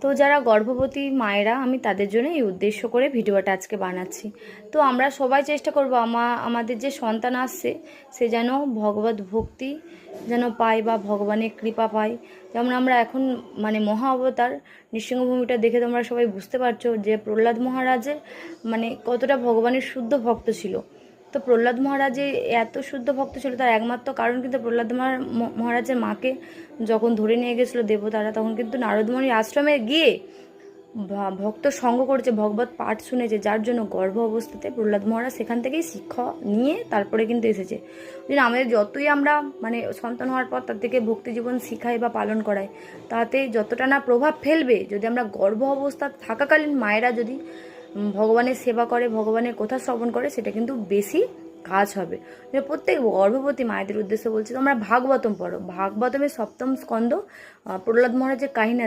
তো যারা গর্ভবতী মায়েরা, আমি তাদের জন্য এই উদ্দেশ্য করে ভিডিওটা আজকে বানাচ্ছি। তো আমরা সবাই চেষ্টা করবো আমাদের যে সন্তান আসছে সে যেন ভগবত ভক্তি যেন পায় বা ভগবানের কৃপা পায়। যেমন আমরা এখন মানে মহা অবতার নৃসিংহভূমিটা দেখে তোমরা সবাই বুঝতে পারছো যে প্রহ্লাদ মহারাজের মানে কতটা ভগবানের শুদ্ধ ভক্ত ছিল। তো প্রহ্লাদ মহারাজে এত শুদ্ধ ভক্ত ছিল তার একমাত্র কারণ কিন্তু প্রহ্লাদ মহারাজের মাকে যখন ধরে নিয়ে গেছিলো দেবতারা, তখন কিন্তু নারদমণির আশ্রমে গিয়ে ভক্ত সঙ্গ করেছে, ভগবত পাঠ শুনেছে, যার জন্য গর্ভ অবস্থাতে প্রহ্লাদ মহারাজ সেখান থেকেই শিক্ষা নিয়ে তারপরে কিন্তু এসেছে। ওই জন্য আমাদের যতই আমরা মানে সন্তান হওয়ার পর তার থেকে ভক্তি জীবন শিখাই বা পালন করাই, তাতে যতটা না প্রভাব ফেলবে যদি আমরা গর্ভ অবস্থা থাকাকালীন মায়েরা যদি ভগবানের সেবা করে, ভগবানের কথা শ্রবণ করে, সেটা কিন্তু বেশি কাজ হবে। প্রত্যেক গর্ভবতী মায়েদের উদ্দেশ্যে বলছি তোমরা ভাগবতম পড়ো। ভাগবতমের সপ্তম স্কন্ধ প্রহ্লাদ মহারাজের কাহিনী